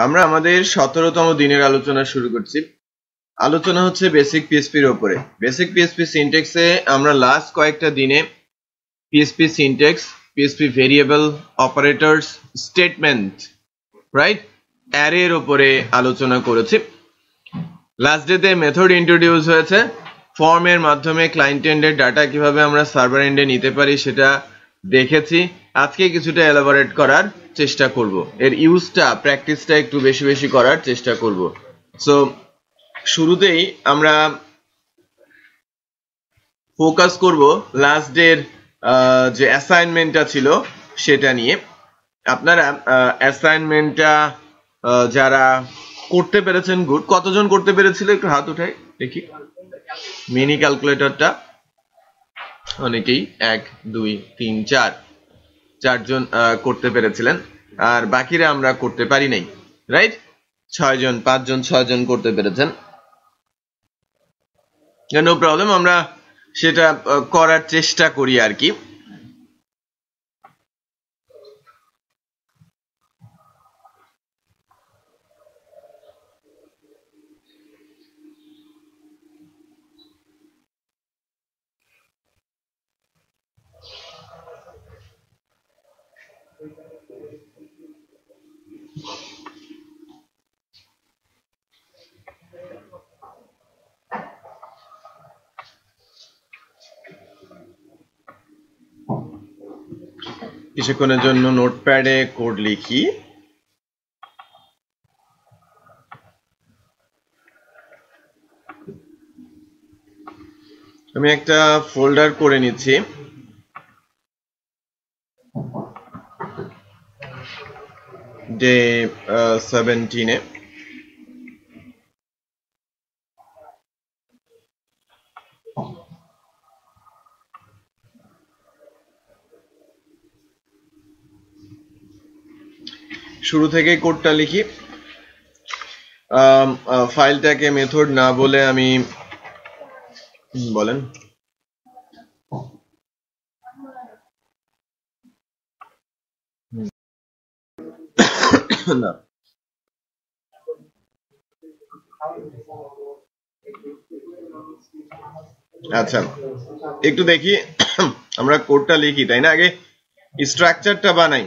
আমরা আমাদের 17তম দিনের আলোচনা শুরু করছি। আলোচনা হচ্ছে বেসিক পিএইচপি এর উপরে। বেসিক পিএইচপি সিনট্যাক্সে আমরা লাস্ট কয়েকটা দিনে PHP syntax, PHP variable, operators, statement, right, array এর উপরে আলোচনা করেছি। লাস্ট ডেতে মেথড ইন্ট্রোডিউস হয়েছে। ফর্মের মাধ্যমে ক্লায়েন্ট এন্ডের ডাটা কিভাবে আমরা সার্ভার এন্ডে নিতে পারি সেটা দেখেছি। আজকে কিছুটা এলাবোরেট করার চেষ্টা করব, এর ইউজটা, প্র্যাকটিসটা একটু বেশি বেশি করার চেষ্টা করব। সো শুরুতেই আমরা ফোকাস করব লাস্ট ডের যে অ্যাসাইনমেন্টটা ছিল সেটা নিয়ে। আপনারা অ্যাসাইনমেন্টটা যারা করতে পেরেছেন গুড। কতজন করতে পেরেছিল একটু হাত উঠাই দেখি। মিনি ক্যালকুলেটরটা অনেকেই, 1 2 3 4 চারজন করতে পেরেছিলেন, আর বাকিরা আমরা করতে পারি নাই, রাইট। 6জন, 5জন, 6জন করতে পেরেছেন। নো প্রবলেম, আমরা সেটা করার চেষ্টা করি আর কি। কিছুক্ষণের জন্য নোটপ্যাডে কোড লিখি। আমি একটা ফোল্ডার করে নিচ্ছি। ডে 17-এ শুরু থেকে কোডটা লিখি। ফাইলটাকে মেথড না বলে আমি, বলেন, না আচ্ছা, একটু দেখি আমরা কোডটা লিখি, তাই না? আগে স্ট্রাকচারটা বানাই।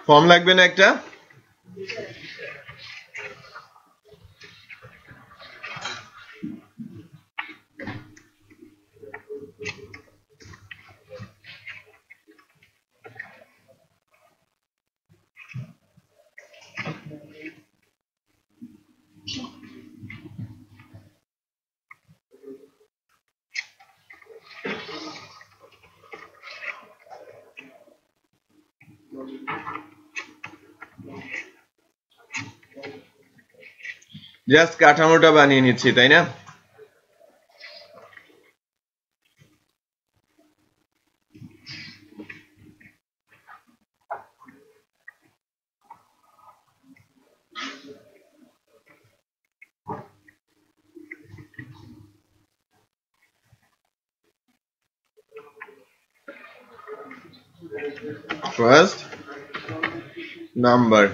ফর্ম লাগবে না একটা? জাস্ট কাঠামোটা বানিয়ে নিচ্ছি, তাই না? First number.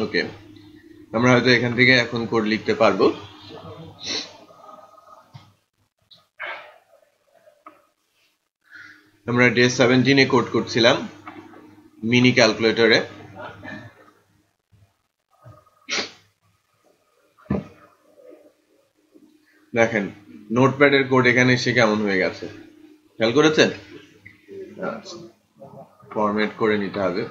ওকে, আমরা হয়তো এখান থেকে এখন কোড লিখতে পারবো। আমরা ডে 17 কোড করছিলাম মিনি ক্যালকুলেটরে। দেখেন নোটপ্যাডের কোড এখানে এসে কেমন হয়ে গেছে, খেয়াল করেছেন? ফরম্যাট করে নিতে হবে।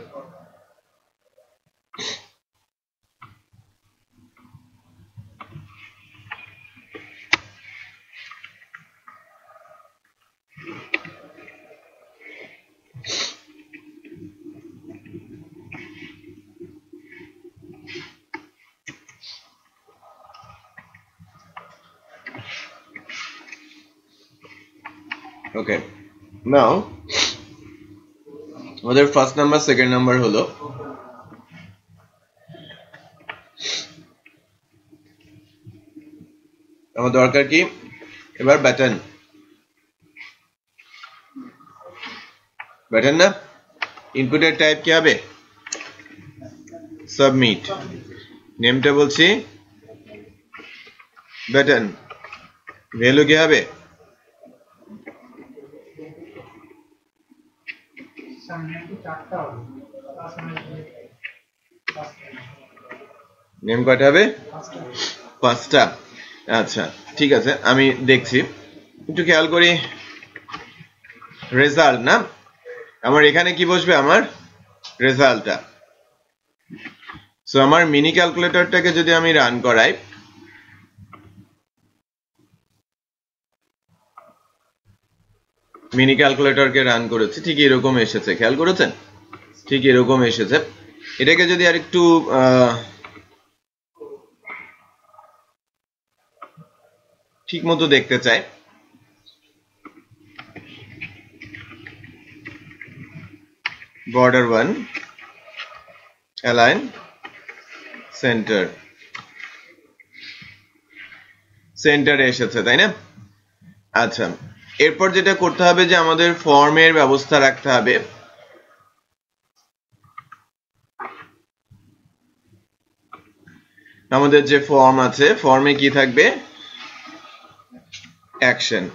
ওকে, নাও আমাদের ফার্স্ট নাম্বার সেকেন্ড নাম্বার হলো, আমার দরকার কি এবার ব্যাটন। ব্যাটন না, ইনপুটের টাইপ কি হবে? সাবমিট। নেমটা বলছি ব্যাটন, ভ্যালু কি হবে? নেম কয়টা হবে? 5টা। আচ্ছা ঠিক আছে, আমি দেখছি, একটু খেয়াল করি। রেজাল্ট না, আমার এখানে কি বসবে? আমার রেজাল্টটা। সো আমার মিনি ক্যালকুলেটরটাকে যদি আমি রান করাই, মিনি ক্যালকুলেটরকে রান করেছি, ঠিক এরকম এসেছে, খেয়াল করেছেন? ঠিক এরকম এসেছে। এটাকে যদি আরেকটু ঠিক মতো দেখতে চাই, border 1 align center, সেন্টারে এসেছে, তাই না? আচ্ছা, এরপর যেটা করতে হবে যে আমাদের ফর্মের ব্যবস্থা রাখতে হবে। আমাদের যে ফর্ম আছে, ফর্মে কি থাকবে? অ্যাকশন।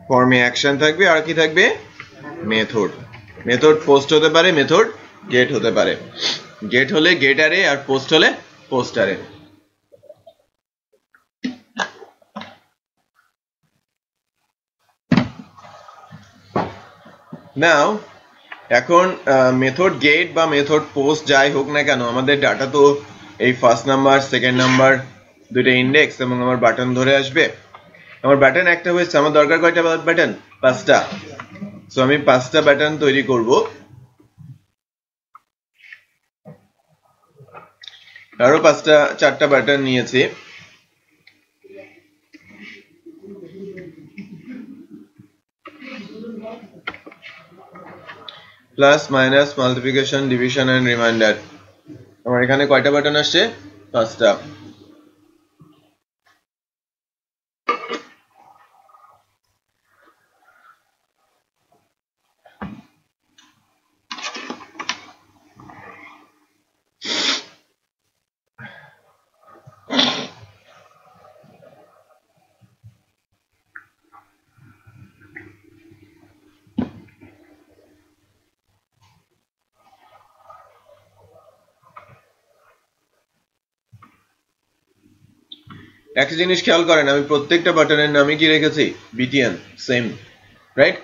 ফর্মে অ্যাকশন থাকবে, আর কি থাকবে? মেথড। মেথড পোস্ট হতে পারে, মেথড গেট হতে পারে। গেট হলে গেটারে, আর পোস্ট হলে পোস্টারে। নাও এখন মেথড গেট বা মেথড পোস্ট যাই হোক না কেন, আমাদের ডাটা তো এই ফার্স্ট নাম্বার সেকেন্ড নাম্বার দুইটা ইন্ডেক্স এবং আমার বাটন ধরে আসবে। আমার বাটন একটা হয়েছে, আমার দরকার কয়টা বাটন? 5টা। সো আমি 5টা বাটন তৈরি করব। আরো 4টা বাটন নিয়েছি। Plus minus multiplication division and remainder. আমার এখানে কয়টা বাটন আসছে? 5টা। একটা জিনিস খেয়াল করেন, আমি প্রত্যেকটা বাটনের নামে কি রেখেছি? btn same, right?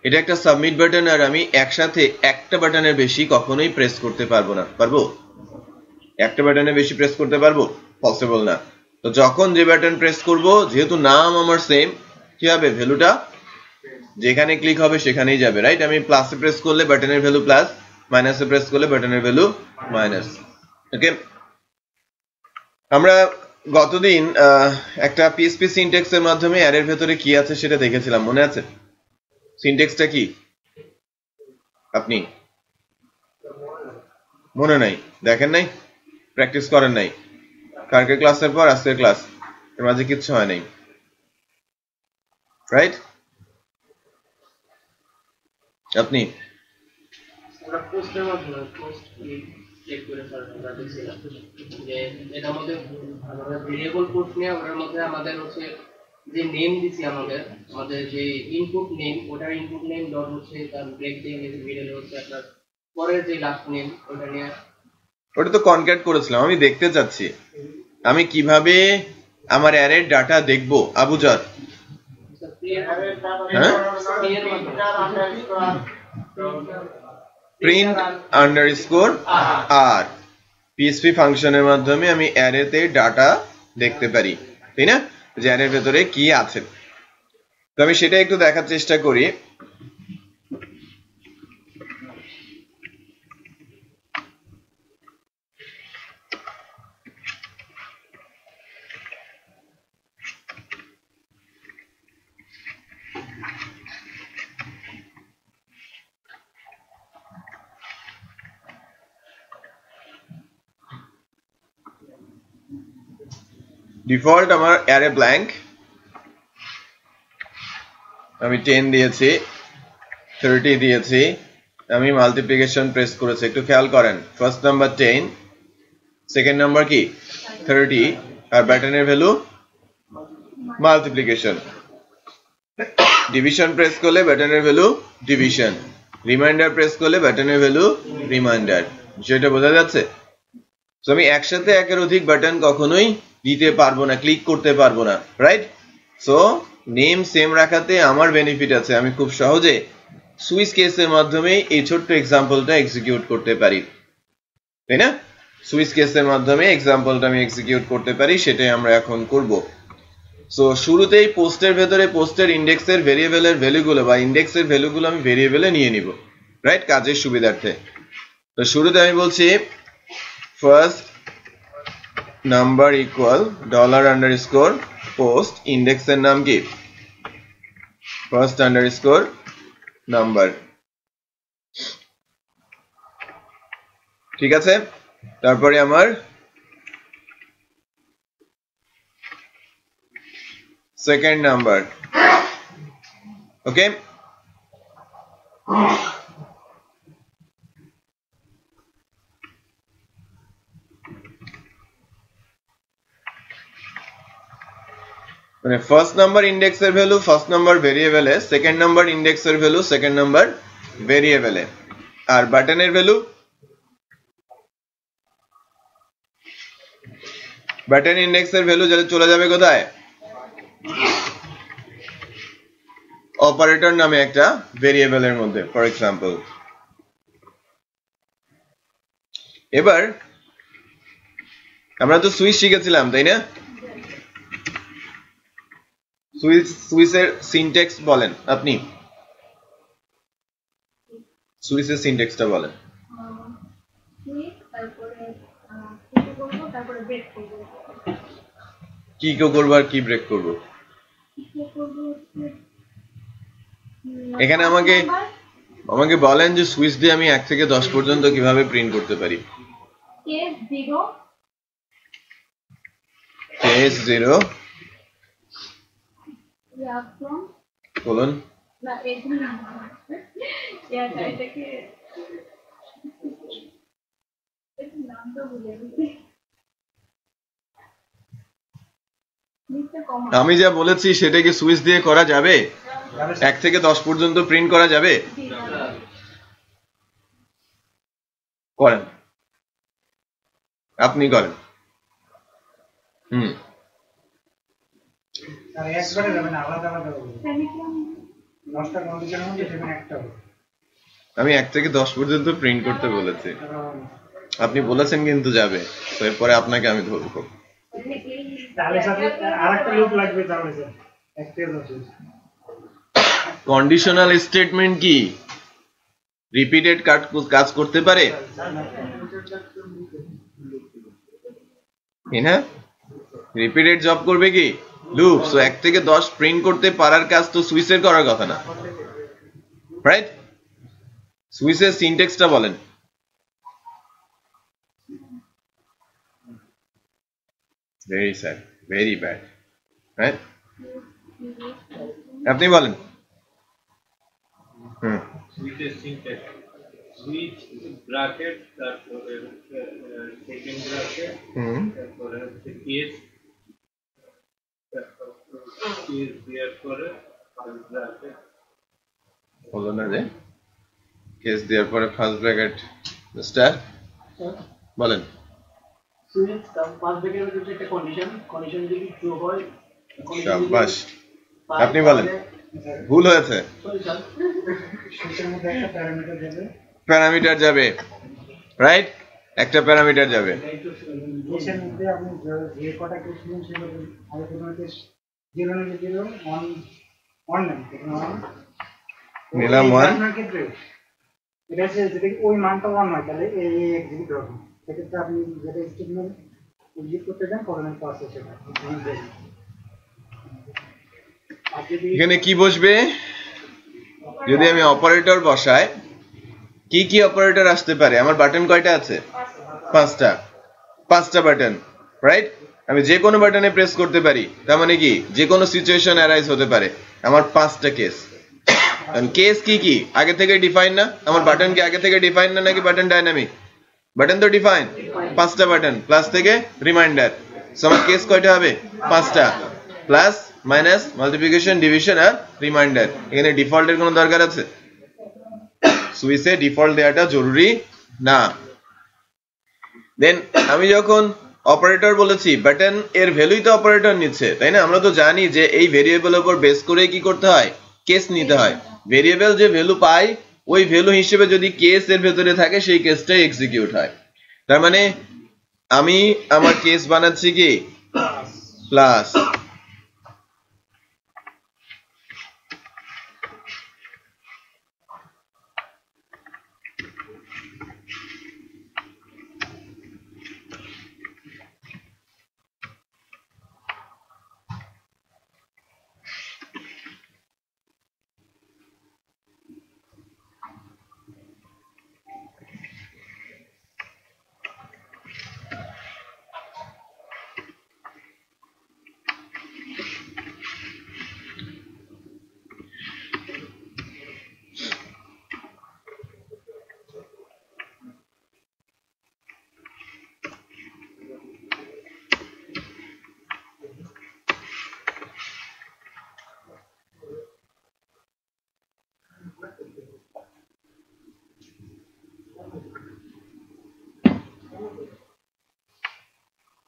এটা একটা সাবমিট বাটন, আর আমি একসাথে একটা বাটনের বেশি কখনোই প্রেস করতে পারবো না। পারবো? একটা বাটনে বেশি প্রেস করতে পারবো? পসিবল না। তো যখন যে বাটন প্রেস করব, যেহেতু নাম আমার সেম, কি হবে? ভ্যালুটা যেখানে ক্লিক হবে সেখানেই যাবে, রাইট? আমি প্লাসে প্রেস করলে বাটনের ভ্যালু প্লাস, মাইনাসে প্রেস করলে বাটনের ভ্যালু মাইনাস। ওকে, আমরা গতদিন একটা পিএসপি সিনট্যাক্স এর মাধ্যমে অ্যারের ভেতরে কি আছে সেটা দেখেছিলাম, মনে আছে? সিনট্যাক্সটা কি? আপনি মনে নাই? দেখেন নাই? প্র্যাকটিস করেন নাই? কালকের ক্লাসের পর আজকের ক্লাস এর মাঝে কিচ্ছু হয় নাই, রাইট? আপনি যে নেম দিছি আমাদের যে ইনপুট নেম, ওটার ইনপুট নেম ডট হচ্ছে তার ব্রেক দিয়ে মিডলে হচ্ছে আপনার পরের যে লাস্ট নেম ওটা নিয়ে ওটা তো কনক্যাট করেছিলাম। আমি দেখতে চাচ্ছি আমি কিভাবে আমার অ্যারের ডাটা দেখবো। আবুজার, হ্যাঁ, প্রিন্ট আন্ডারস্কোর আর পিএসপি ফাংশনের মাধ্যমে আমি অ্যারেতে ডাটা দেখতে পারি, তাই না? যে অ্যারের ভেতরে কি আছে। তো আমি সেটা একটু দেখার চেষ্টা করি। ডিফল্ট আমার অ্যারে ব্ল্যাঙ্ক, আমি 10 দিয়েছি, 30 দিয়েছি, আমি মাল্টিপ্লিকেশন প্রেস করেছি। একটু খেয়াল করেন, ফার্স্ট নাম্বার 10, সেকেন্ড নাম্বার কি 30, আর ব্যাটনের ভ্যালু মাল্টিপ্লিকেশন। ডিভিশন প্রেস করলে ব্যাটনের ভ্যালু ডিভিশন, রিমাইন্ডার প্রেস করলে ব্যাটনের ভ্যালু রিমাইন্ডার। বিষয়টা বোঝা যাচ্ছে? তো আমি একসাথে একের অধিক বাটন কখনোই দিতে পারবো না, ক্লিক করতে পারবো না, রাইট? সো নেম সেম রাখাতে আমার বেনিফিট আছে, আমি খুব সহজে সুইচ কেসের মাধ্যমে এই ছোট্ট এক্সাম্পলটা এক্সিকিউট করতে পারি, তাই না? সুইচ কেসের মাধ্যমে এক্সাম্পলটা আমি এক্সিকিউট করতে পারি, সেটাই আমরা এখন করব। সো শুরুতেই পোস্টের ভেতরে পোস্টের ইন্ডেক্সের ভেরিয়েবলের ভ্যালুগুলো বা ইন্ডেক্সের ভ্যালুগুলো আমি ভেরিয়েবলে নিয়ে নিব, রাইট, কাজের সুবিধার্থে। তো শুরুতে আমি বলছি first number equal dollar underscore post, ইন্ডেক্সের নাম কি? ফার্স্ট আন্ডারস্কোর নাম্বার, ঠিক আছে? তারপরে আমার সেকেন্ড নাম্বার, ওকে? মানে ফার্স্ট নাম্বার ইন্ডেক্সের ভ্যালু ফার্স্ট নাম্বার ভেরিয়েবলে, সেকেন্ড নাম্বার ইন্ডেক্সের ভ্যালু সেকেন্ড নাম্বার ভেরিয়েবলে, আর বাটনের ভ্যালু বাটন ইন্ডেক্সের ভ্যালু চলে যাবে কোথায়? অপারেটর নামে একটা ভেরিয়েবলের মধ্যে, ফর এক্সাম্পল। এবার আমরা তো সুইচ শিখেছিলাম, তাই না? সুইচের সিনট্যাক্স বলেন আপনি, সুইচের সিনট্যাক্সটা বলেন। কি করবো আর কি ব্রেক করবো? এখানে আমাকে বলেন যে সুইচ দিয়ে আমি 1 থেকে 10 পর্যন্ত কিভাবে প্রিন্ট করতে পারি। কেস 0 কোলন আমি যা বলেছি সেটা কি সুইচ দিয়ে করা যাবে? 1 থেকে 10 পর্যন্ত প্রিন্ট করা যাবে? করেন, আপনি করেন। আর একবারে যাবে না, আলাদা আলাদা হবে। 10টা কন্ডিশনের মধ্যে সেখানে একটা হবে। আমি 1 থেকে 10 পর্যন্ত প্রিন্ট করতে বলেছি, আপনি বলেছেন কিন্তু যাবে, তো এরপরে আপনাকে আমি ধরবো। তাহলে সাথে আরেকটা লুপ লাগবে, তাহলে স্যার 1 থেকে 10। কন্ডিশনাল স্টেটমেন্ট কি রিপিটেড কাজ করতে পারে? হ্যাঁ, রিপিটেড জব করবে কি লুপ। সো 1 থেকে 10 প্রিন্ট করতে পারার কাজ তো সুইচের করার কথা না, রাইট? সুইচের সিনট্যাক্সটা বলেন। Very sad, very bad, right? আপনি বলেন। সুইচের সিনট্যাক্স, সুইচ ব্র্যাকেট, তারপরে সেকেন্ড ব্র্যাকেট, তারপরে হচ্ছে কেস, তারপর কেস দেওয়ার পরে ফার্স্ট ব্র্যাকেট। হলো না যে কেস দেওয়ার পরে ফার্স্ট ব্র্যাকেট স্টার, বলেন। সুইচ ফার্স্ট ব্র্যাকেটের মধ্যে একটা কন্ডিশন যদি ট্রু হয়, শাবাশ, আপনি বলেন। ভুল হয়েছে, সুইচের মধ্যে একটা প্যারামিটার যাবে, প্যারামিটার যাবে, রাইট? একটা প্যারামিটার যাবে। কেসের মধ্যে আপনি যে কটা কেস নেন সেগুলো আগে প্রথমে কেস 0 নিলে 0, 1 নেন, প্রথমে 1 নিলাম 1। আপনার ক্ষেত্রে এটা হচ্ছে যদি ওই মানটা 1 হয় তাহলে এই এক্সিকিউট হবে। সেক্ষেত্রে আপনি যেটা স্টেটমেন্ট এক্সিকিউট করতে চান করেন প্রসেস সেটা। এখানে কি বসবে? যদি আমি অপারেটর বসাই, কি কি অপারেটর আসতে পারে? আমার বাটন কয়টা আছে? 5টা বাটন, রাইট? আমি যে কোনো বাটনে প্রেস করতে পারি, তার মানে কি যে কোনো সিচুয়েশন অ্যারাইজ হতে পারে। আমার 5টা কেস। কেস কি কি আগে থেকে ডিফাইন না? আমার বাটন কি আগে থেকে ডিফাইন না, নাকি বাটন ডাইনামিক? বাটন তো ডিফাইন। 5টা বাটন প্লাস থেকে রিমাইন্ডার। সো আমার কেস কয়টা হবে? 5টা, প্লাস মাইনাস মাল্টিপ্লিকেশন ডিভিশন আর রিমাইন্ডার। এখানে ডিফল্টের কোনো দরকার আছে? সুইচে ডিফল্ট দেওয়াটা জরুরি না। দেন আমি যখন অপারেটর বলেছি, বাটন এর ভ্যালুই তো অপারেটর নিচ্ছে, তাই না? আমরা তো জানি যে এই ভেরিয়েবলের উপর বেস করে কি করতে হয়? কেস নিতে হয়। ভেরিয়েবল যে ভ্যালু পায় ওই ভ্যালু হিসেবে যদি কেস এর ভেতরে থাকে সেই কেসটাই এক্সিকিউট হয়। তার মানে আমি আমার কেস বানাচ্ছি কি প্লাস,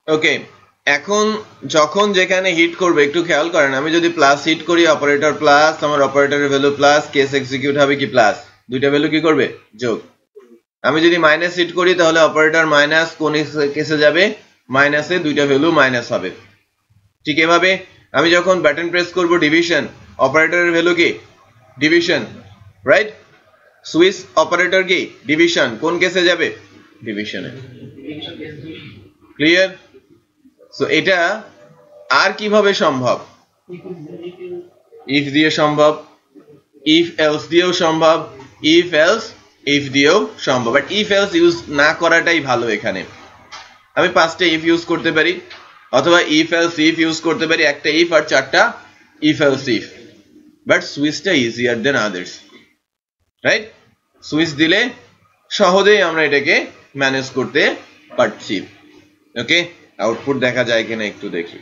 ওকে। এখন যখন যেখানে হিট করবে একটু খেয়াল করেন, আমি যদি প্লাস হিট করি অপারেটর প্লাস, আমার অপারেটরের ভ্যালু প্লাস, কেস এক্সিকিউট হবে কি প্লাস, দুইটা ভ্যালু কি করবে? যোগ। আমি যদি মাইনাস হিট করি তাহলে অপারেটর মাইনাস কোন কেসে যাবে? মাইনাসে, দুইটা ভ্যালু মাইনাস হবে। ঠিক এভাবে আমি যখন বাটন প্রেস করব ডিভিশন, অপারেটরের ভ্যালু কি? Division, right? সুইচ অপারেটর কি? ডিভিশন, কোন কেসে যাবে? ডিভিশনে। ক্লিয়ার? সো এটা আর কিভাবে সম্ভব? ইফ দিয়ে সম্ভব, ইফ এলস দিয়েও সম্ভব, ইফ এলস ইফ দিয়েও সম্ভব। বাট ইফ এলস ইউজ না করাটাই ভালো। এখানে আমি 5টা ইফ ইউজ করতে পারি, অথবা ইফ এলস ইফ ইউজ করতে পারি, একটা ইফ আর 4টা ইফ এলস ইফ। বাট সুইচটা ইজিয়ার দেন আদার্স, রাইট? সুইচ দিলে সহজেই আমরা এটাকে ম্যানেজ করতে পারছি। ওকে, আউটপুট দেখা যায় কিনা একটু দেখি।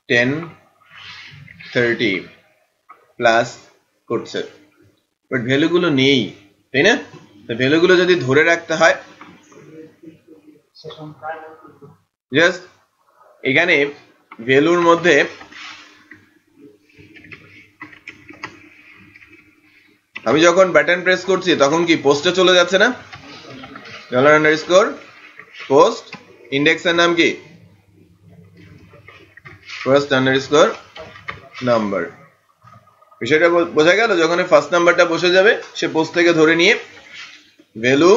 10 30 প্লাস করছে, বাট ভ্যালুগুলো নেই, তাই না? তো ভ্যালুগুলো যদি ধরে রাখতে হয়, জাস্ট এখানে ভ্যালুর মধ্যে আমি যখন বাটন প্রেস করছি তখন কি পোস্টে চলে যাচ্ছে না? ডলার আন্ডারস্কোর পোস্ট, ইন্ডেক্সের নাম কি? First underscore number. বিষয়টা বোঝা গেল? যখন ফার্স্ট নাম্বারটা বসে যাবে সে পোস্ট থেকে ধরে নিয়ে value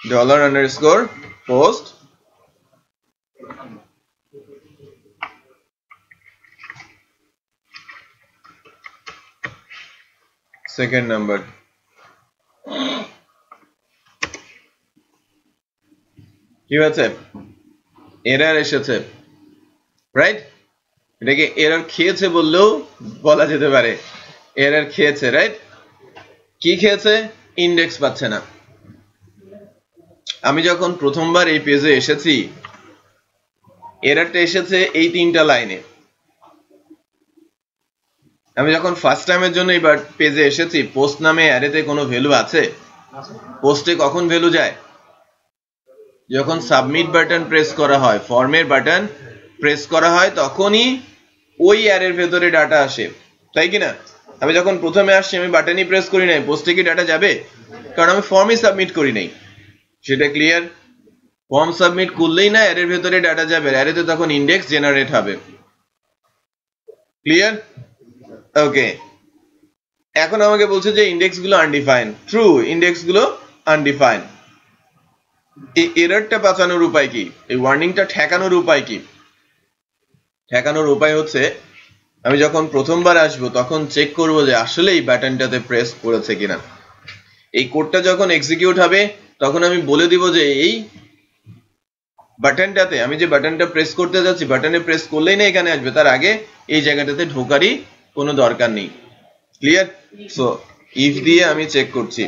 dollar underscore post second number. কি হয়েছে? এরর এসেছে, রাইট? এটাকে এরর খেয়েছে বললেও বলা যেতে পারে, এরর খেয়েছে, রাইট? কি খেয়েছে? ইন্ডেক্স পাচ্ছে না। আমি যখন প্রথমবার এই পেজে এসেছি এররটা এসেছে এই 3টা লাইনে। আমি যখন ফার্স্ট টাইমের জন্য এই পেজে এসেছি, পোস্ট নামে অ্যারেতে কোনো ভ্যালু আছে? পোস্টে কখন ভ্যালু যায়? যখন সাবমিট বাটন প্রেস করা হয়, ফর্মের বাটন প্রেস করা হয়, তখনই ওই অ্যারের ভেতরে ডাটা আসে, তাই কি না? আমি যখন প্রথমে আসছি আমি বাটনই প্রেস করি নাই, পোস্টে কি ডাটা যাবে? কারণ আমি ফর্মই সাবমিট করি নাই। সেটা ক্লিয়ার? ফর্ম সাবমিট করলেই না অ্যারের ভেতরে ডাটা যাবে, অ্যারেতে তখন ইন্ডেক্স জেনারেট হবে। ক্লিয়ার? ওকে, এখন আমাকে বলছে যে ইন্ডেক্স গুলো আনডিফাইন্ড। ট্রু, ইন্ডেক্স গুলো আনডিফাইন্ড। এই এররটা বাঁচানোর উপায় কি? এই ওয়ার্নিংটা ঠেকানোর উপায় কি? ঠেকানোর উপায় হচ্ছে আমি যখন প্রথমবার আসবো তখন চেক করব যে আসলে এই বাটনটাতে প্রেস করেছে কিনা। এই কোডটা যখন এক্সিকিউট হবে তখন আমি বলে দিব যে এই বাটনটাতে, আমি যে বাটনটা প্রেস করতে যাচ্ছি, বাটনে প্রেস করলেই না এখানে আসবে, তার আগে এই জায়গাটাতে ঢোকারই কোনো দরকার নেই। ক্লিয়ার? সো ইফ দিয়ে আমি চেক করছি।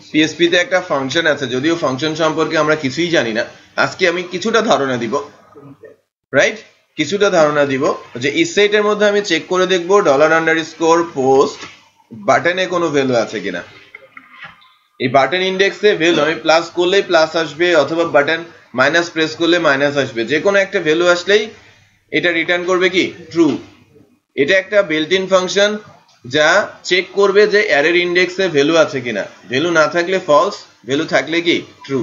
পিএসপি তে একটা ফাংশন আছে, যদিও ফাংশন সম্পর্কে আমরা কিছুই জানি না, আজকে আমি কিছুটা ধারণা দিব, রাইট? কিছুটা ধারণা দিব যে ইসেট এর মধ্যে আমি চেক করে দেখব ডলার আন্ডারস্কোর পোস্ট বাটনে কোনো ভ্যালু আছে কিনা। এই বাটন ইন্ডেক্সে ভ্যালু আমি প্লাস করলেই প্লাস আসবে, অথবা বাটন মাইনাস প্রেস করলে মাইনাস আসবে, যে কোনো একটা ভ্যালু আসলেই এটা রিটার্ন করবে কি? ট্রু। এটা একটা বিল্ট ইন ফাংশন যা চেক করবে যে অ্যারের ইন্ডেক্সে ভ্যালু আছে কিনা। ভ্যালু না থাকলে ফলস, ভ্যালু থাকলে কি? ট্রু।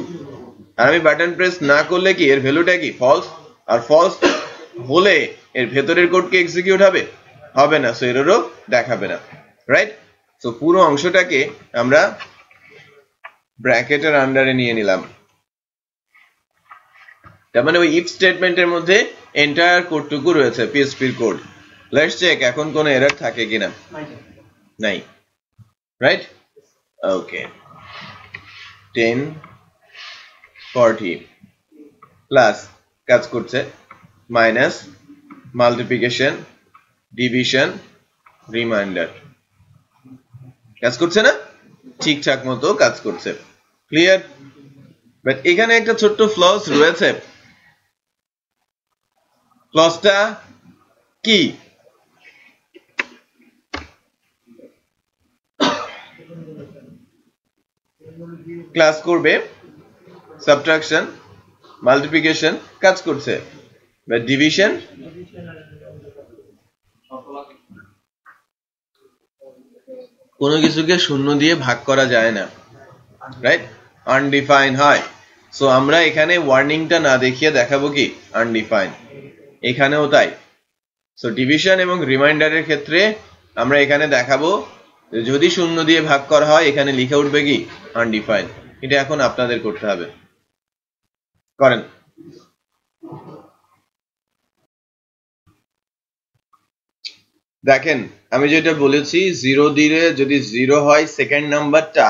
আর আমি বাটন প্রেস না করলে কি এর ভ্যালুটা কি? ফলস। আর ফলস হলে এর ভেতরের কোড কি এক্সিকিউট হবে? হবে না, সো এররও দেখাবে না, রাইট? সো পুরো অংশটাকে আমরা ব্র্যাকেটের আন্ডারে নিয়ে নিলাম। তার মানে ওই ইফ স্টেটমেন্টের মধ্যে এন্টায়ার কোডটুকু রয়েছে, পিএসপির কোড। লেটস চেক এখন কোন এরর থাকে কিনা। নাই, রাইট? ওকে, 1040 প্লাস কাজ করছে, মাইনাস মাল্টিপ্লিকেশন, ডিভিশন, রিমাইন্ডার কাজ করছে না? ঠিকঠাক মতো কাজ করছে। ক্লিয়ার? বাট এখানে একটা ছোট্ট ফ্লস রয়েছে। ফ্লসটা কি? ক্লাস করবে, সাবট্রাকশন, মাল্টিপ্লিকেশন কাজ করছে, বাট ডিভিশন কোনো কিছুকে শূন্য দিয়ে ভাগ করা যায় না, রাইট? আনডিফাইন হয়। সো আমরা এখানে ওয়ার্নিংটা না দেখিয়ে দেখাবো কি? আনডিফাইন। এখানেও তাই। সো ডিভিশন এবং রিমাইন্ডারের ক্ষেত্রে আমরা এখানে দেখাবো যদি শূন্য দিয়ে ভাগ করা হয় এখানে লিখে উঠবে কি? আনডিফাইন। এটা এখন আপনাদের করতে হবে, করেন। দেখেন আমি যেটা বলেছি, জিরো দিয়ে যদি জিরো হয় সেকেন্ড নাম্বারটা,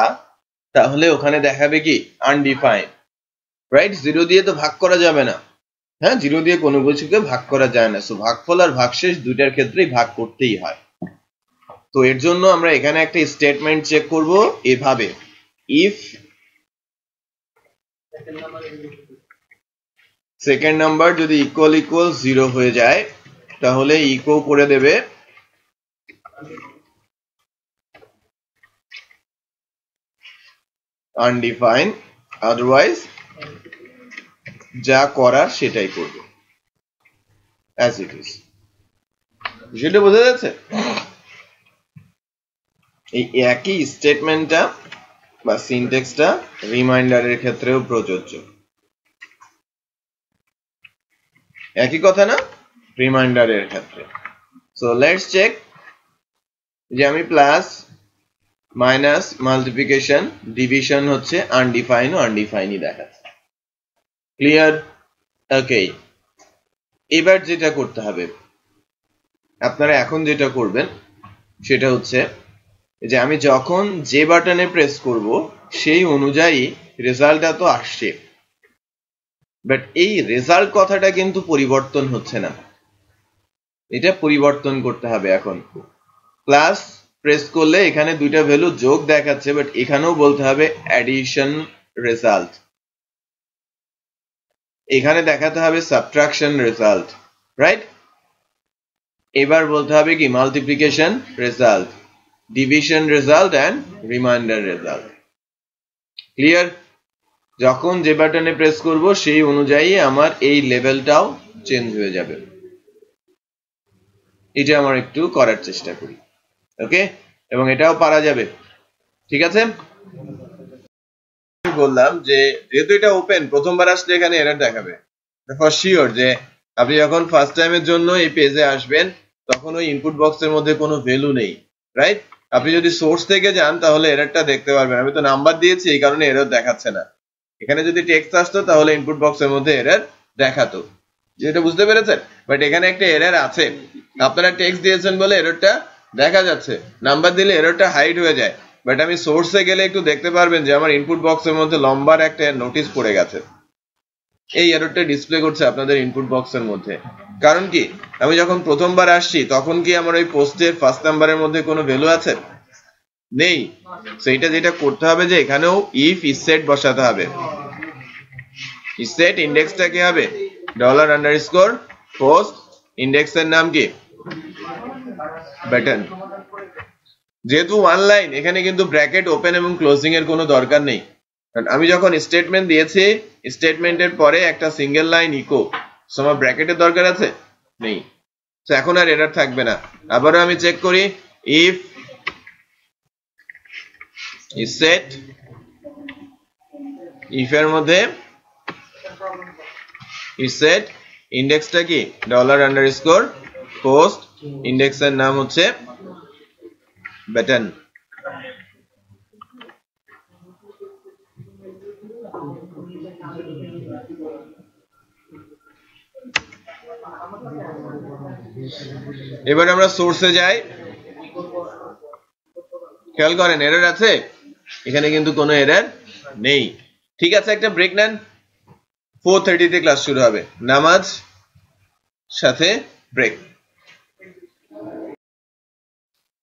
তাহলে ওখানে দেখাবে কি? Undefined, right? জিরো দিয়ে তো ভাগ করা যাবে না, হ্যাঁ, জিরো দিয়ে কোনো কিছুকে ভাগ করা যায় না। সো ভাগফল আর ভাগশেষ দুইটার ক্ষেত্রেই ভাগ করতেই হয়। তো এর জন্য আমরা এখানে একটা স্টেটমেন্ট চেক করব এভাবে, ইফ সেকেন্ড নাম্বার যদি ইকুয়াল ইকুয়াল জিরো হয়ে যায় তাহলে ইকো করে দেবে undefined, otherwise যা করার সেটাই করবে অ্যাজ ইট ইজ। বিষয়টা বোঝা যাচ্ছে? এই একই স্টেটমেন্টটা বা সিনট্যাক্সটা রিমাইন্ডারের ক্ষেত্রেও প্রযোজ্য। একই কথা না রিমাইন্ডারের ক্ষেত্রে? সো লেটস চেক যে আমি প্লাস মাইনাস মাল্টিপ্লিকেশন ডিভিশন হচ্ছে আনডিফাইন ও আনডিফাইনই দেখাচ্ছে। ক্লিয়ার? ওকে, এবার যেটা করতে হবে আপনারা এখন যেটা করবেন সেটা হচ্ছে যে আমি যখন যে বাটনে প্রেস করব সেই অনুযায়ী রেজাল্টটা তো আসছে, বাট এই রেজাল্ট কথাটা কিন্তু পরিবর্তন হচ্ছে না, এটা পরিবর্তন করতে হবে। এখন প্লাস প্রেস করলে এখানে দুইটা ভ্যালু যোগ দেখাচ্ছে, বাট এখানেও বলতে হবে অ্যাডিশন রেজাল্ট, এখানে দেখাতে হবে সাবট্রাকশন রেজাল্ট, রাইট? এবার বলতে হবে কি multiplication result, division result and remainder result. Clear? যখন যে বাটনে প্রেস করব সেই অনুযায়ী আমার এই লেভেলটাও চেঞ্জ হয়ে যাবে। এটা আমার একটু করার চেষ্টা করি, ওকে? এবং এটাও পারা যাবে, ঠিক আছে? বললাম যে যেহেতু এটা ওপেন, প্রথমবার আসলে এখানে এরর দেখাবে ফর শিওর। যে আপনি যখন ফার্স্ট টাইমের জন্য এই পেজে আসবেন তখন ওই ইনপুট বক্সের মধ্যে কোনো ভ্যালু নেই, রাইট? আপনি যদি সোর্স থেকে যান তাহলে এররটা দেখতে পারবেন। আমি তো নাম্বার দিয়েছি এই কারণে এরর দেখাচ্ছে না। এখানে যদি টেক্সট আসতো তাহলে ইনপুট বক্সের মধ্যে এরর দেখাতো, যেটা বুঝতে পেরেছেন? বাট এখানে একটা এরর আছে, আপনারা টেক্সট দিয়েছেন বলে এররটা দেখা যাচ্ছে, নাম্বার দিলে এররটা হাইড হয়ে যায়। বাট আমি সোর্সে গেলে একটু দেখতে পারবেন যে আমার ইনপুট বক্সের মধ্যে লম্বার একটা নোটিশ পড়ে গেছে। এই এররটা ডিসপ্লে করছে আপনাদের ইনপুট বক্সের মধ্যে। কারণ কি, আমি যখন প্রথমবার আসছি তখন কি আমার ওই পোস্টের ফার্স্ট নাম্বারের মধ্যে কোনো ভ্যালু আছে? নেই। সেইটা যেটা করতে হবে যে এখানেও ইফ ইসেট বসাতে হবে। ইসেট ইন্ডেক্সটা কি হবে? $_ পোস্ট, ইন্ডেক্সের নাম কি? বাটন। যেহেতু ওয়ান লাইন এখানে কিন্তু ব্র্যাকেট ওপেন এবং ক্লোজিং এর কোনো দরকার নেই। আমি যখন স্টেটমেন্ট দিয়েছি স্টেটমেন্টের পরে একটা সিঙ্গেল লাইন ইকো, সো আমার ব্র্যাকেটের দরকার আছে? নেই। তো এখন আর এরর থাকবে না। আবারও আমি চেক করি, ইফ ইসেট, ইফ এর মধ্যে ইসেট ইন্ডেক্সটা কি? $_ পোস্ট, ইন্ডেক্সের নাম হচ্ছে বাটন। এবার আমরা সোর্সে যাই, খেয়াল করেন এরর আছে? এখানে কিন্তু কোনো এরর নেই। ঠিক আছে, একটা ব্রেক নেন। 4:30 তে ক্লাস শুরু হবে, নামাজ সাথে ব্রেক।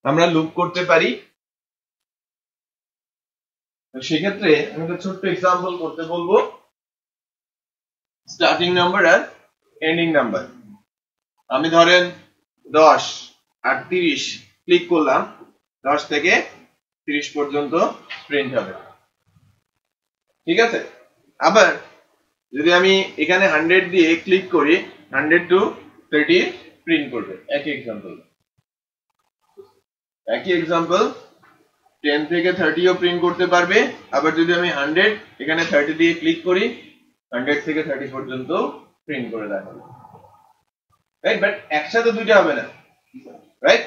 আমরা লুপ করতে পারি, সেক্ষেত্রে আমি একটা ছোট্ট এক্সাম্পল করতে বলবো। স্টার্টিং নাম্বার আর এন্ডিং নাম্বার, আমি ধরেন 10 আর 30 ক্লিক করলাম, 10 থেকে 30 পর্যন্ত প্রিন্ট হবে, ঠিক আছে? আবার যদি আমি এখানে 100 দিয়ে ক্লিক করি, 100 to 30 প্রিন্ট করবে। একই এক্সাম্পল, একই এক্সাম্পল 10 থেকে 30 ও প্রিন্ট করতে পারবে। আবার যদি আমি 100 এখানে 30 দিয়ে ক্লিক করি, 100 থেকে 30 পর্যন্ত প্রিন্ট করে দেখাবো, রাইট? বাট একসাথে দুইটা হবে না, রাইট?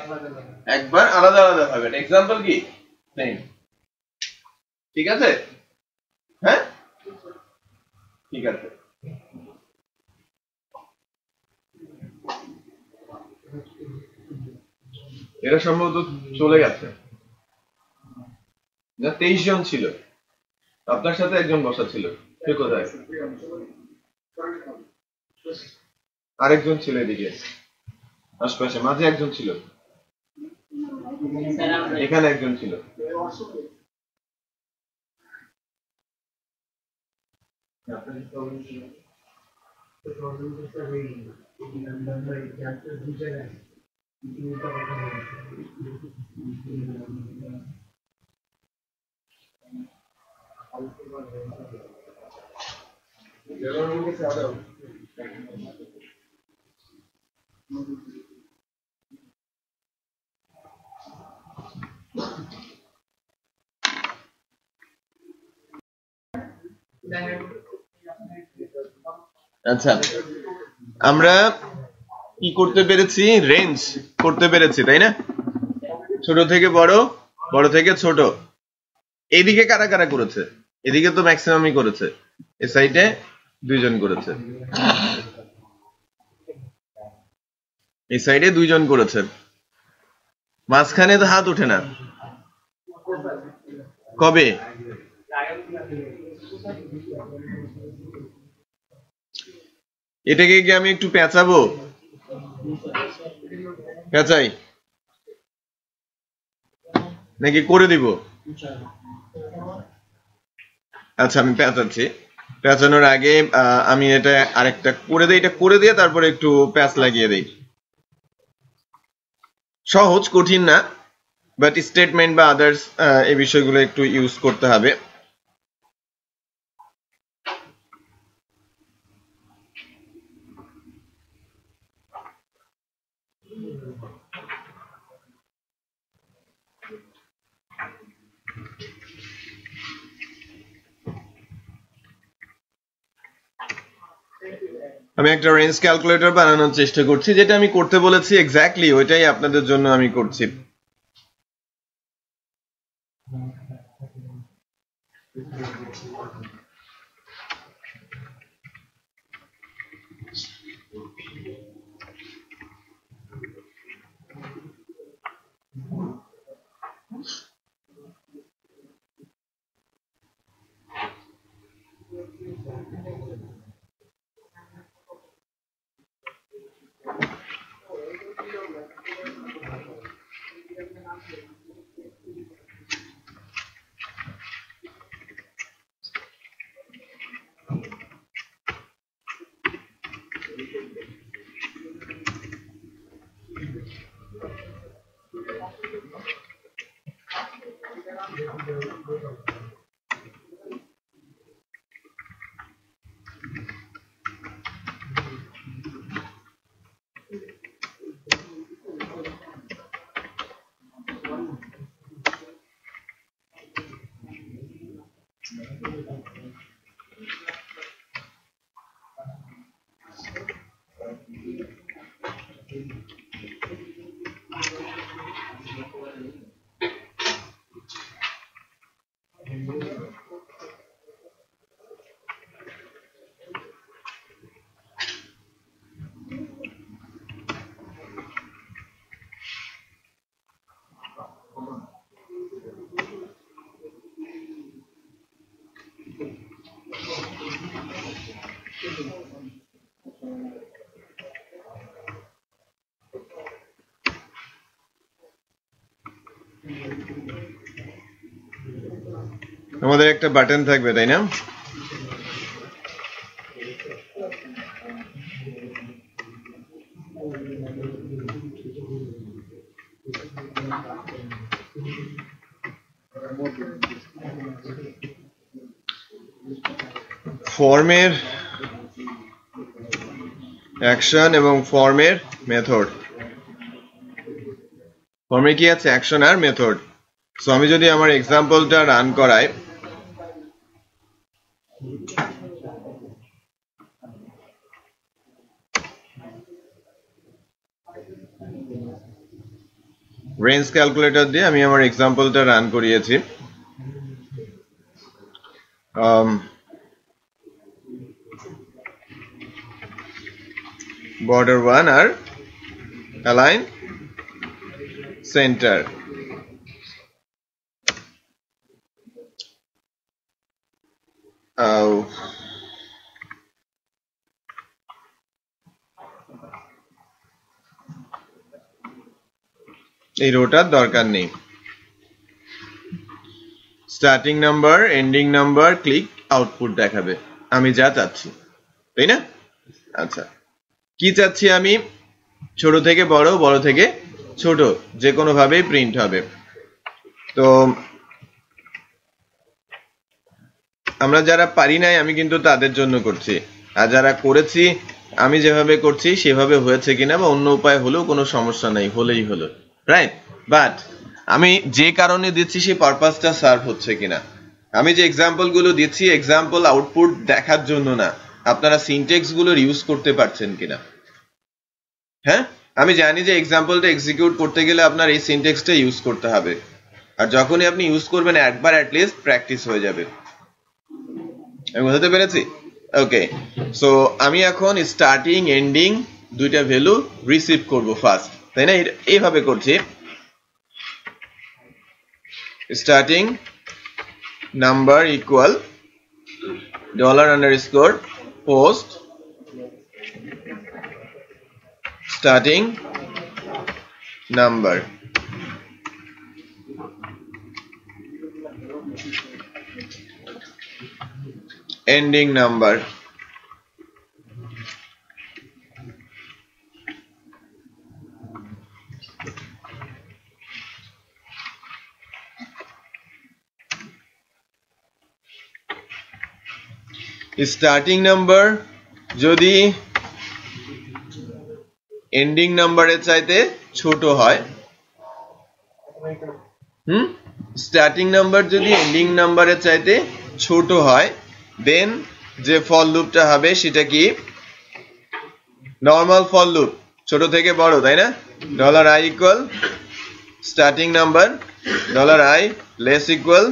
একবার আলাদা আলাদা হবে। এক্সাম্পল কি? সেম, ঠিক আছে? হ্যাঁ, ঠিক আছে। এরা সম্ভবত চলে গেছে। 23 জন ছিল, আপনার সাথে একজন বসা ছিল, সে কোথায়? আরেকজন ছিল এদিকে আশপাশে, মাঝে একজন ছিল, এখানে একজন ছিল। আচ্ছা, আমরা কি করতে পেরেছি? রেঞ্জ করতে পেরেছি, তাই না? ছোট থেকে বড়, বড় থেকে ছোট। এদিকে কারা কারা করেছে? এদিকে তো ম্যাক্সিমামই করেছে, এই সাইডে 2 জন করেছে, এই সাইডে 2 জন করেছে, মাঝখানে তো হাত ওঠে না। কবে? এটাকে কি আমি একটু পেঁচাবো? পেঁচাই নাকি করে দিব? আচ্ছা, আমি পেঁচাচ্ছি। পেঁচানোর আগে আমি এটা আরেকটা করে দিই, এটা করে দিয়ে তারপরে একটু প্যাচ লাগিয়ে দিই। সহজ, কঠিন না, বাট স্টেটমেন্ট বা আদার্স এই বিষয়গুলো একটু ইউজ করতে হবে। আমি একটা রেঞ্জ ক্যালকুলেটর বানানোর চেষ্টা করছি, যেটা আমি করতে বলেছি এক্স্যাক্টলি ওইটাই আপনাদের জন্য আমি করছি। আমাদের একটা বাটন থাকবে, তাই না? ফর্মের অ্যাকশন এবং ফর্মের মেথড। ফর্মে কি আছে? অ্যাকশন আর মেথড। সো আমি যদি আমার এক্সাম্পলটা রান করাই, রেঞ্জ ক্যালকুলেটর দিয়ে আমি আমার এক্সাম্পলটা রান করিয়েছি। border 1 আর align center। এই রোটার দরকার নেই। Starting number, ending number, click, output দেখাবে আমি যা চাচ্ছি, তাই না? আচ্ছা, কি চাচ্ছি আমি? ছোট থেকে বড়, বড় থেকে ছোট, যে কোনো ভাবেই প্রিন্ট হবে। তো আমরা যারা পারি নাই আমি কিন্তু তাদের জন্য করছি, আর যারা করেছি আমি যেভাবে করছি সেভাবে হয়েছে কিনা বা অন্য উপায় হলেও কোনো সমস্যা নাই, হলেই হলো, রাইট। বাট আমি যে কারণে দিচ্ছি সেই পারপাসটা সার্ভ হচ্ছে কিনা। আমি যে এক্সাম্পল গুলো দিচ্ছি এক্সাম্পল আউটপুট দেখার জন্য না, আপনারা সিনট্যাক্স গুলোর ইউজ করতে পারছেন কিনা। হ্যাঁ, আমি জানি যে এক্সাম্পলটা এক্সিকিউট করতে গেলে আপনার এই সিনট্যাক্সটা ইউজ করতে হবে, আর যখনই আপনি ইউজ করবেন একবার অ্যাটলিস্ট প্র্যাকটিস হয়ে যাবে। আমি বুঝতে পেরেছি? ওকে, সো আমি এখন স্টার্টিং এন্ডিং দুইটা ভ্যালু রিসিভ করব ফার্স্ট, তাই না? এইভাবে করছি, starting number equal $_ post starting number, ending number, starting number যদি ending নাম্বারের চাইতে ছোট হয়, স্টার্টিং নাম্বার যদি এন্ডিং নাম্বারের চাইতে ছোট হয়, দেন যে ফর লুপটা হবে সেটা কি নরমাল ফর লুপ, ছোট থেকে বড়, তাই না? $i equal starting number, $i less equal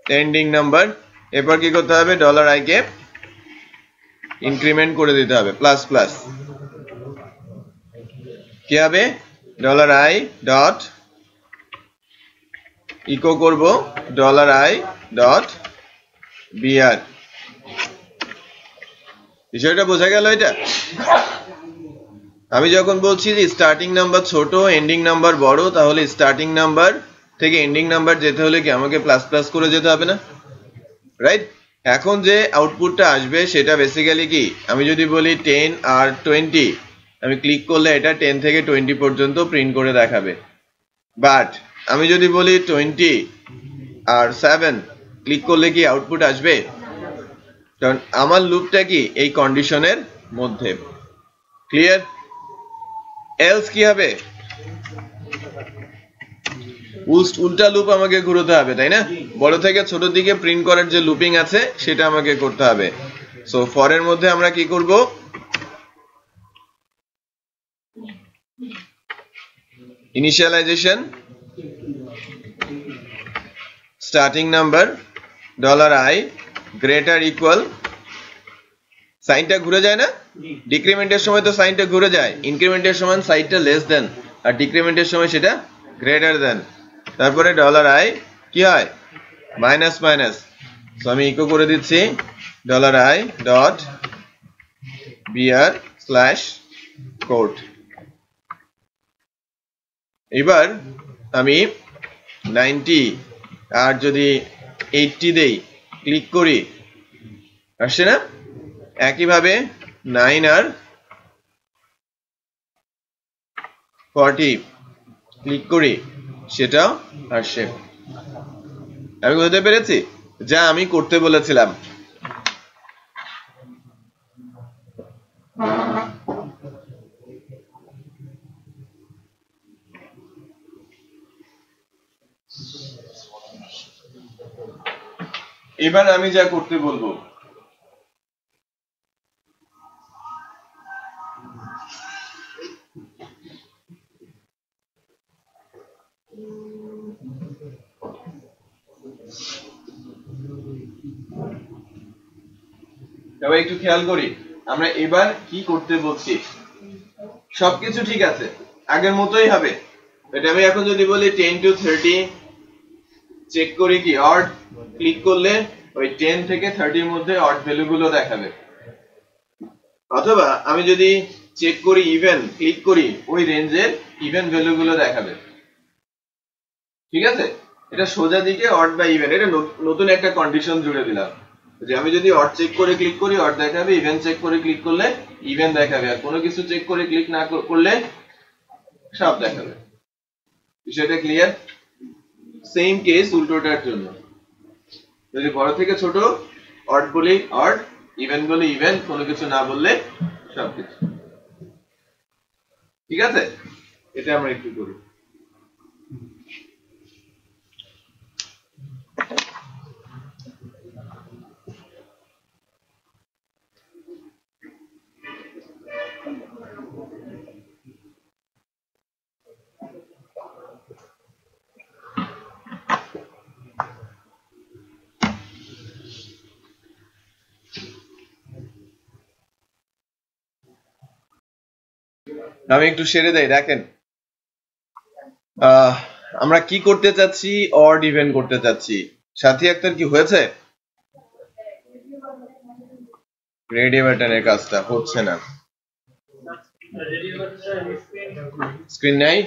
ending number. এরপর কি করতে হবে? $i কে ইনক্রিমেন্ট করে দিতে হবে, প্লাস প্লাস। কি হবে? $i ডট ইকো করব $i ডট br। বিষয়টা বোঝা গেল? এটা আমি যখন বলছি যে স্টার্টিং নাম্বার ছোট এন্ডিং নাম্বার বড়, তাহলে স্টার্টিং নাম্বার থেকে এন্ডিং নাম্বার যেতে হলে কি আমাকে প্লাস প্লাস করে যেতে হবে না, রাইট? এখন যে আউটপুটটা আসবে সেটা বেসিক্যালি কি, আমি যদি বলি 10 আর 20, আমি ক্লিক করলে এটা 10 থেকে 20 পর্যন্ত প্রিন্ট করে দেখাবে। বাট আমি যদি বলি 20 আর 7, ক্লিক করলে কি আউটপুট আসবে? কারণ আমার লুপটা কি এই কন্ডিশনের মধ্যে। ক্লিয়ার? এলস কি হবে? উল্টা লুপ আমাকে ঘুরতে হবে, তাই না? বড় থেকে ছোট দিকে প্রিন্ট করার যে লুপিং আছে সেটা আমাকে করতে হবে। সো ফর এর মধ্যে আমরা কি করব? Initialisation starting number $i greater equal, সাইনটা ঘুরে যায় না? ডিক্রিমেন্টের সময় তো সাইনটা ঘুরে যায়, ইনক্রিমেন্টের সময় সাইনটা লেস দেন, আর ডিক্রিমেন্টের সময় সেটা গ্রেটার দেন। তারপরে $i কি হয়? Minus minus. সো আমি ইকো করে দিচ্ছি $i dot br slash code. এবার আমি 90 আর যদি 80 দেই, ক্লিক করি, আসছে না? একইভাবে 9 আর 40 ক্লিক করি, সেটাও আসছে। আমি বুঝতে পেরেছি যা আমি করতে বলেছিলাম। এবার আমি যা করতে বলবো, তবে একটু খেয়াল করি আমরা এবার কি করতে বলছি। সবকিছু ঠিক আছে, আগের মতোই হবে। এটা আমি এখন যদি বলি 10 to 30, চেক করি কি অড, ক্লিক করলে ওই 10 থেকে 30 এর মধ্যে অড ভ্যালু গুলো দেখাবে। অথবা আমি যদি চেক করি ইভেন, ক্লিক করি, ওই রেঞ্জের ইভেন ভ্যালু গুলো দেখাবে। ঠিক আছে? এটা সোজা দিকে অড বা ইভেন, এটা নতুন একটা কন্ডিশন জুড়ে দিলাম যে আমি যদি অড চেক করে ক্লিক করি অড দেখাবে, ইভেন চেক করে ক্লিক করলে ইভেন দেখাবে, আর কোনো কিছু চেক করে ক্লিক না করলে সব দেখাবে। বিষয়টা ক্লিয়ার? সেম কেস উল্টোটার জন্য, যদি বড় থেকে ছোট অড বলি অড, ইভেন বলি ইভেন, কোনো কিছু না বললে সবকিছু। ঠিক আছে, এটা আমরা একটু করি। আমি একটু সেরে দেই, দেখেন আমরা কি করতে চাচ্ছি, অড ইভেন করতে চাচ্ছি। সাথী আক্তার কি হয়েছে? রেডিও বাটনের কাজটা হচ্ছে না, স্ক্রিন নাই।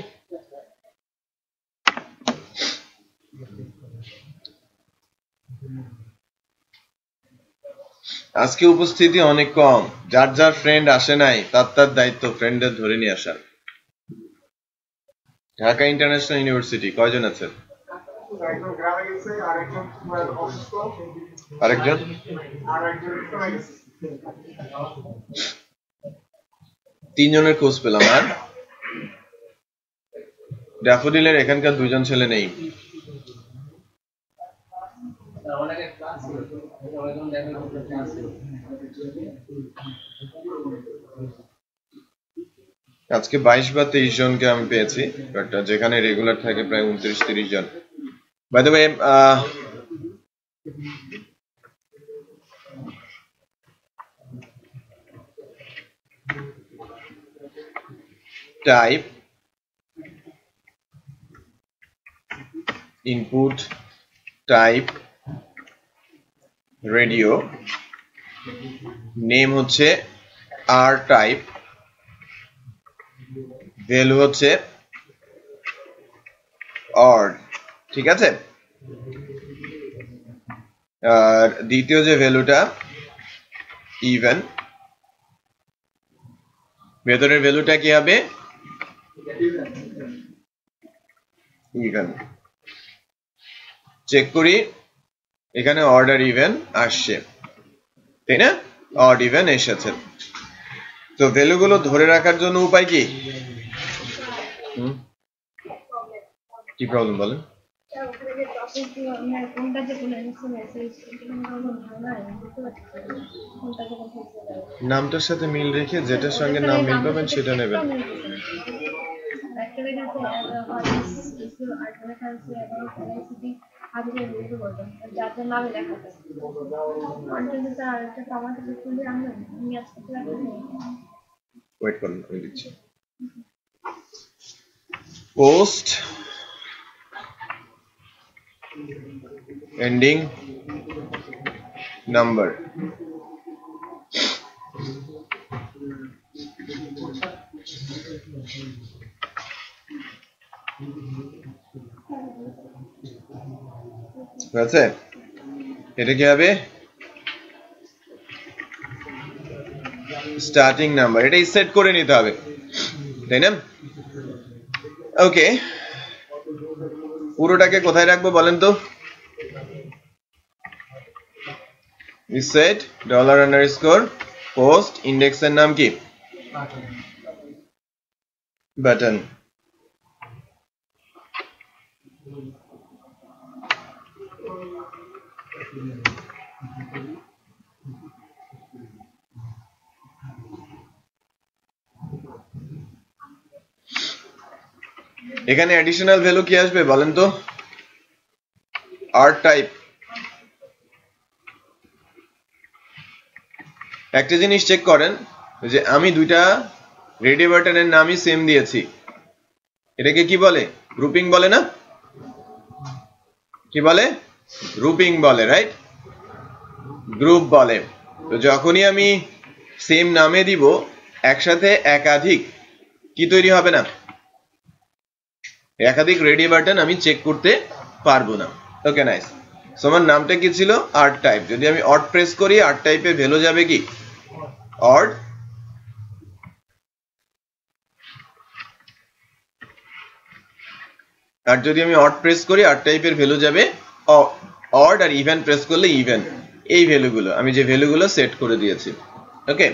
আজকে উপস্থিতি অনেক কম, যার যার ফ্রেন্ড আসে নাই তার তার দায়িত্ব ফ্রেন্ডদের ধরে নিয়ে আসা। ঢাকা ইন্টারন্যাশনাল ইউনিভার্সিটি কয়জন আছেন? আরেকজন? তিনজনের খোঁজ পেলাম। আর ড্যাফোডিলের এখানকার দুজন ছেলে নেই। আজকে 22 বা 23 জনকে আমি পেয়েছি, বাট যেখানে রেগুলার থাকে প্রায় 29-30 জন। By the way, type input type radio, name হচ্ছে আর টাইপ, ভ্যালু হচ্ছে অড। ঠিক আছে, আর দ্বিতীয় যে ভ্যালুটা ইভেন, ভেতরের ভ্যালুটা কি হবে? ইভেন। চেক করি, এখানে অর্ডার ইভেন আসছে, তাই না? অড ইভেন এসেছে। তো ভ্যালুগুলো ধরে রাখার জন্য উপায় কি? কি প্রবলেম বলেন? নামটার সাথে মিল রেখে যেটার সঙ্গে নাম মিল পাবেন সেটা নেবেন। ওয়েট করুন, আমি দিচ্ছি। পোস্ট এন্ডিং নাম্বার, আছে। এটা কি হবে? Starting number. এটাই সেট করে নিতে হবে, তাই না? ওকে, পুরোটাকে কোথায় রাখবো বলেন তো? সেট $_ পোস্ট, ইন্ডেক্সের নাম কি? বাটন। এখানে অ্যাডিশনাল ভ্যালু কি আসবে বলেন তো? আর টাইপ। একটা জিনিস চেক করেন যে আমি দুইটা রেডিও বাটনের নামই সেম দিয়েছি, এটাকে কি বলে? গ্রুপিং বলে না? কি বলে? গ্রুপিং বলে, রাইট? গ্রুপ বলে। তো যখনই আমি সেম নামে দিব, একসাথে একাধিক কি তৈরি হবে না? একাধিক রেডিও বাটন আমি চেক করতে পারবো না। ওকে, নাইস। সো আমার নামটা কি ছিল? আর টাইপ। যদি আমি অড প্রেস করি, আর টাইপে ভ্যালু যাবে কি? অড। আর যদি আমি অড প্রেস করি আর টাইপের ভ্যালু যাবে অড, আর ইভেন প্রেস করলে ইভেন। এই ভ্যালুগুলো আমি যে ভ্যালুগুলো সেট করে দিয়েছি। ওকে,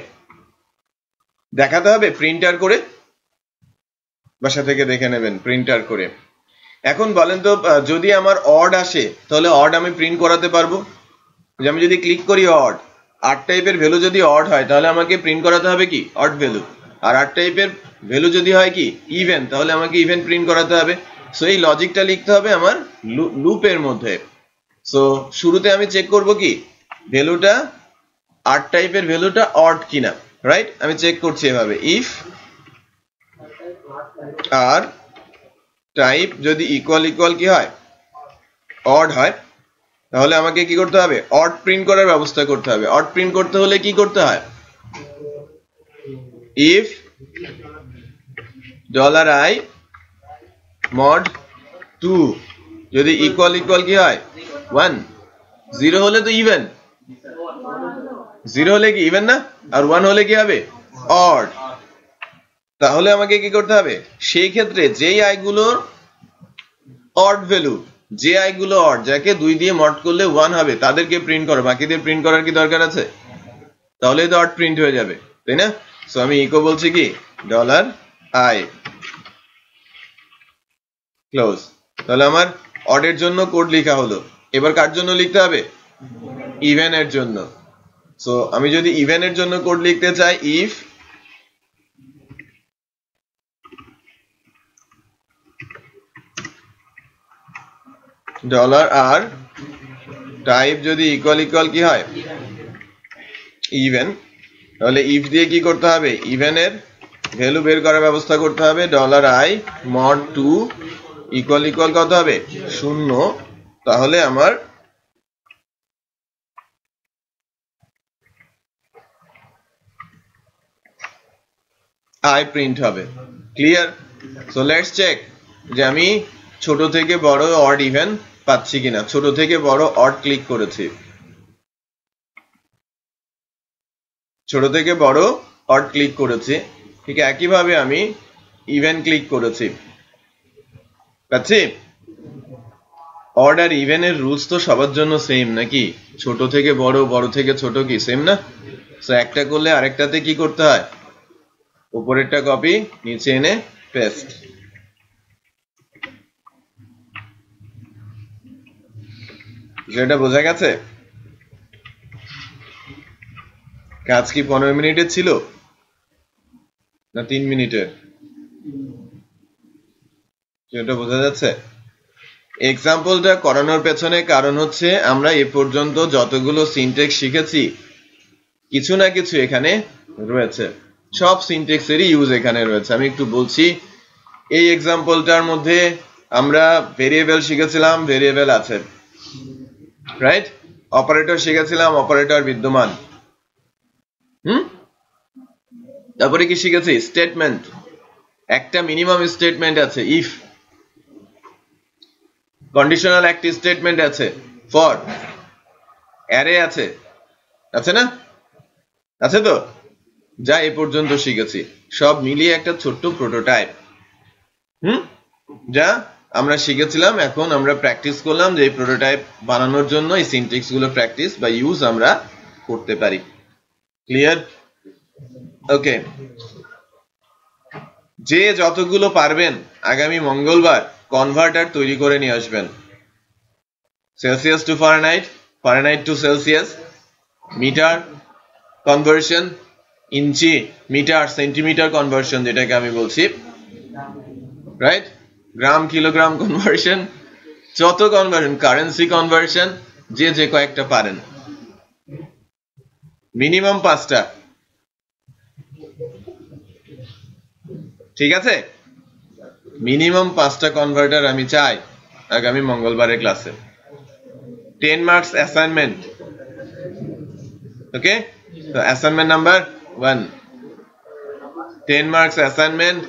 দেখাতে হবে প্রিন্টার করে, বাসা থেকে দেখে নেবেন প্রিন্টার করে। এখন বলেন তো যদি আমার অড আসে তাহলে অড আমি প্রিন্ট করাতে পারবো? আমি যদি ক্লিক করি অড, আর টাইপের ভ্যালু যদি অড হয় তাহলে আমাকে প্রিন্ট করাতে হবে কি অড ভ্যালু, আর আর টাইপের ভ্যালু যদি হয় কি ইভেন, তাহলে আমাকে ইভেন প্রিন্ট করাতে হবে। সো এই লজিকটা লিখতে হবে আমার লুপের মধ্যে। সো শুরুতে আমি চেক করব কি ভ্যালুটা আর টাইপের ভ্যালুটা অড কিনা, রাইট? আমি চেক করছি এভাবে, ইফ আর টাইপ যদি ইকুয়াল ইকুয়াল কি হয় অড হয়, তাহলে আমাকে কি করতে হবে অড প্রিন্ট করার ব্যবস্থা করতে হবে। অড প্রিন্ট করতে হলে কি করতে হয়, ইফ $i mod 2 যদি ইকুয়াল ইকুয়াল কি হয় 1, 0 হলে তো ইভেন, 0 হলে কি ইভেন না, আর 1 হলে কি হবে অড। তাহলে আমাকে কি করতে হবে, সেই ক্ষেত্রে যেই আইগুলোর অড ভ্যালু, যে আইগুলো অড, যাকে 2 দিয়ে মড করলে 1 হবে, তাদেরকে প্রিন্ট করো, বাকিদের প্রিন্ট করার কি দরকার আছে? তাহলে তো অড প্রিন্ট হয়ে যাবে, তাই না? সো আমি ইকো বলছি কি $i ক্লোজ। তাহলে আমার অডের জন্য কোড লেখা হলো, এবার কার জন্য লিখতে হবে, ইভেন এর জন্য। সো আমি যদি ইভেন এর জন্য কোড লিখতে চাই, ইফ $r টাইপ যদি ইকুয়াল ইকুয়াল কি হয় ইভেন, তাহলে ইফ দিয়ে কি করতে হবে, ইভেন এর ভ্যালু বের করার ব্যবস্থা করতে হবে। $i mod 2 ইকুয়াল ইকুয়াল কত হবে 0, তাহলে আমার i প্রিন্ট হবে। ক্লিয়ার? সো লেটস চেক যে আমি ছোট থেকে বড় অড ইভেন পাচ্ছি কিনা। ছোট থেকে বড় অড ক্লিক করেছি, ছোট থেকে বড় অড ক্লিক করেছি, ঠিক একইভাবে আমি ইভেন ক্লিক করেছি, পাচ্ছি? অড আর ইভেন এর রুলস তো সবার জন্য সেম নাকি? ছোট থেকে বড়, বড় থেকে ছোট কি সেম না? সো একটা করলে আরেকটাতে কি করতে হয়, উপরেরটা কপি, নিচে এনে পেস্ট। যেটা বোঝা গেছে? কাজ কি 15 মিনিটের ছিল না 3 মিনিটের? সেটা বোঝা যাচ্ছে? এক্সাম্পলটা করানোর পেছনে কারণ হচ্ছে আমরা এ পর্যন্ত যতগুলো সিনট্যাক্স শিখেছি কিছু না কিছু এখানে রয়েছে, সব সিনট্যাক্সেরই ইউজ এখানে রয়েছে। আমি একটু বলছি, এই এক্সাম্পলটার মধ্যে আমরা ভেরিয়েবল শিখেছিলাম, ভেরিয়েবল আছে, রাইট? অপারেটর শিখেছিলাম, অপারেটর বিদ্যমান। তারপরে কি শিখেছি, স্টেটমেন্ট, একটা মিনিমাম স্টেটমেন্ট আছে ইফ, কন্ডিশনাল একটি স্টেটমেন্ট আছে ফর, অ্যারে আছে, আছে না? আছে তো? যা এ পর্যন্ত শিখেছি সব মিলিয়ে একটা ছোট্ট প্রোটোটাইপ, যা আমরা শিখেছিলাম। এখন আমরা প্র্যাকটিস করলাম যে এই প্রোটোটাইপ বানানোর জন্য এই সিনট্যাক্স গুলো প্র্যাকটিস বা ইউজ আমরা করতে পারি। ক্লিয়ার? ওকে, যে যতগুলো পারবেন আগামী মঙ্গলবার কনভার্টার তৈরি করে নিয়ে আসবেন। Celsius to Fahrenheit, Fahrenheit to Celsius, metre conversion, inch metre centimetre conversion যেটাকে আমি বলছি, রাইট? গ্রাম কিলোগ্রাম কনভার্সন, যত কনভার্সন, কারেন্সি কনভার্সন, যে যে কয়েকটা পারেন, মিনিমাম 5টা, ঠিক আছে? মিনিমাম 5টা কনভার্টার আমি চাই আগামী মঙ্গলবারের ক্লাসে। 10 মার্কস অ্যাসাইনমেন্ট, ওকে? তো assignment number 1, 10 marks assignment,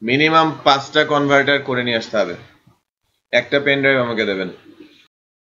minimum 5টা কনভার্টার করে নিয়ে আসতে হবে। একটা পেন ড্রাইভ আমাকে দেবেন।